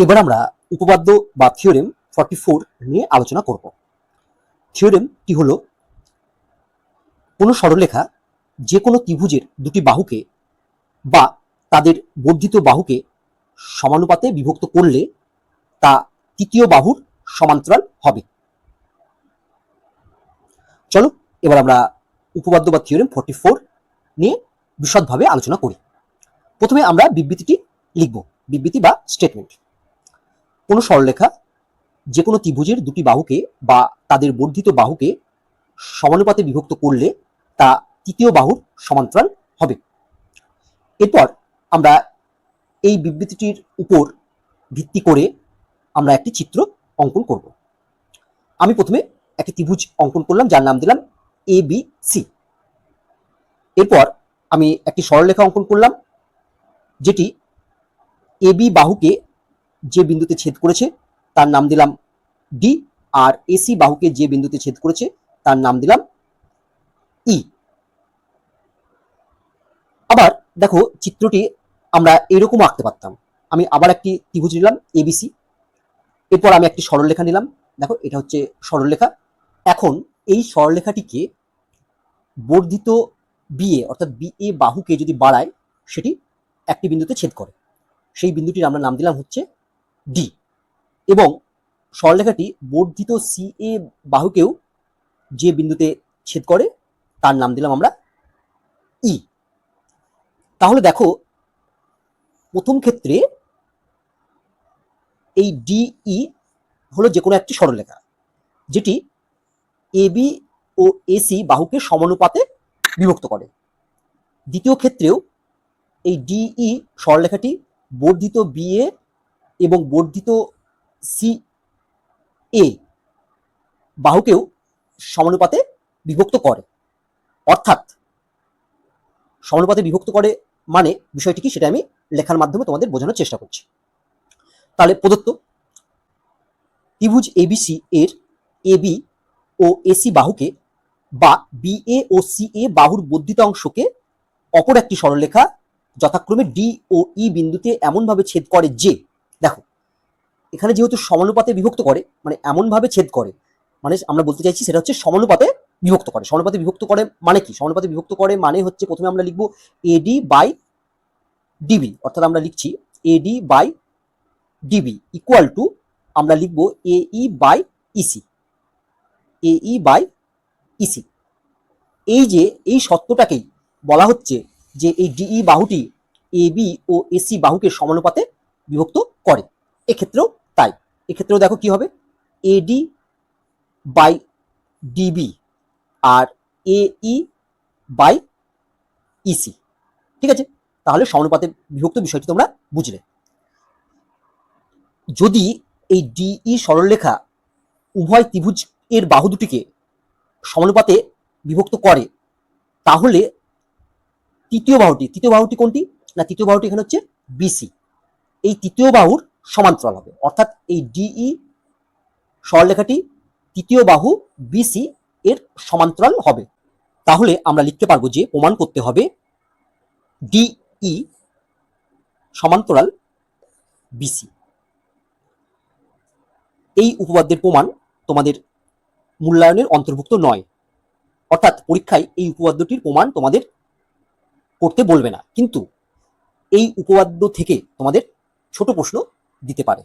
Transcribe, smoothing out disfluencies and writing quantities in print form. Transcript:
এবার আমরা উপপাদ্য বা থিওরেম 44 নিয়ে আলোচনা করব। থিওরেমটি হলো কোনো সরলরেখা যে কোনো ত্রিভুজের দুটি বাহুকে বা তাদের বর্ধিত বাহুকে সমানুপাতে বিভক্ত করলে তা তৃতীয় বাহুর সমান্তরাল হবে। চলো এবার আমরা উপপাদ্য বা থিওরেম 44 নিয়ে বিশদভাবে আলোচনা করি। প্রথমে আমরা বিবৃতিটি লিখব, বিবৃতি বা স্টেটমেন্ট। কোনো সরলরেখা যে কোনো ত্রিভুজের দুটি বাহুকে বা তাদের বর্ধিত বাহুকে সমানুপাতে বিভক্ত করলে তা তৃতীয় বাহুর সমান্তরাল হবে। এরপর আমরা এই বিবৃতিটির উপর ভিত্তি করে আমরা একটি চিত্র অঙ্কন করব। আমি প্রথমে একটি ত্রিভুজ অঙ্কন করলাম যার নাম দিলাম ABC। এরপর আমি একটি সরলরেখা অঙ্কন করলাম যেটি AB বাহুকে যে বিন্দুতে ছেদ করেছে তার নাম দিলাম D, আর AC বাহুকে যে বিন্দুতে ছেদ করেছে তার নাম দিলাম E। আবার দেখো চিত্রটি আমরা এরকম আঁকতে পারতাম। আমি আবার একটি ত্রিভুজ নিলাম ABC, এরপর আমি একটি সরলরেখা নিলাম, দেখো এটা হচ্ছে সরলরেখা। এখন এই সরলরেখাটিকে বর্ধিত BA অর্থাৎ BA বাহুকে যদি বাড়ায় সেটি একটি বিন্দুতে ছেদ করে, সেই বিন্দুটির আমরা নাম দিলাম হচ্ছে D। এবং সরলরেখাটি বর্ধিত CA বাহুকেও যে বিন্দুতে ছেদ করে তার নাম দিলাম আমরা E। তাহলে দেখো প্রথম ক্ষেত্রে এই DE হলো যে কোনো একটি সরলরেখা যেটি AB ও AC বাহুকে সমানুপাতে বিভক্ত করে। দ্বিতীয় ক্ষেত্রেও এই DE সরলরেখাটি বর্ধিত BA এবং বর্ধিত CA বাহুকেও সমানুপাতে বিভক্ত করে। অর্থাৎ সমানুপাতে বিভক্ত করে মানে বিষয়টি কি সেটা আমি লেখার মাধ্যমে তোমাদের বোঝানোর চেষ্টা করছি। তাহলে প্রদত্ত ত্রিভুজ ABC এর AB ও AC বাহুকে বা BA ও CA বাহুর বর্ধিত অংশকে অপর একটি সরলরেখা যথাক্রমে D ও E বিন্দুতে এমনভাবে ছেদ করে যে, দেখো এখানে যেহেতু সমানুপাতে বিভক্ত করে মানে এমনভাবে ছেদ করে, মানে আমরা বলতে চাইছি সেটা হচ্ছে সমানুপাতে বিভক্ত করে। সমানুপাতে বিভক্ত করে মানে কি? সমানুপাতে বিভক্ত করে মানে হচ্ছে প্রথমে আমরা লিখব AD বাই DB, অর্থাৎ আমরা লিখছি AD by DB equal to আমরা লিখব AE by EC, AE by EC। এই যে এই সত্যটাকেই বলা হচ্ছে যে এই DE বাহুটি AB ও AC বাহুকে সমানুপাতে বিভক্ত করে। এক্ষেত্রেও তাই, এক্ষেত্রেও দেখো কি হবে AD বাই DB আর AE বাই EC। ঠিক আছে, তাহলে সমানুপাতে বিভক্ত বিষয়টি তোমরা বুঝলে। যদি এই DE সরলরেখা উভয় ত্রিভুজ এর বাহু দুটিকে সমানুপাতে বিভক্ত করে তাহলে তৃতীয় বাহুটি কোনটি না, তৃতীয় বাহুটি এখানে হচ্ছে BC, এই তৃতীয় বাহুর সমান্তরাল হবে। অর্থাৎ এই DE সরলরেখাটি তৃতীয় বাহু BC এর সমান্তরাল হবে। তাহলে আমরা লিখতে পারবো যে প্রমাণ করতে হবে DE সমান্তরাল BC। এই উপপাদ্যের প্রমাণ তোমাদের মূল্যায়নের অন্তর্ভুক্ত নয়, অর্থাৎ পরীক্ষায় এই উপপাদ্যটির প্রমাণ তোমাদের করতে বলবে না, কিন্তু এই উপপাদ্য থেকে তোমাদের ছোট প্রশ্ন দিতে পারে।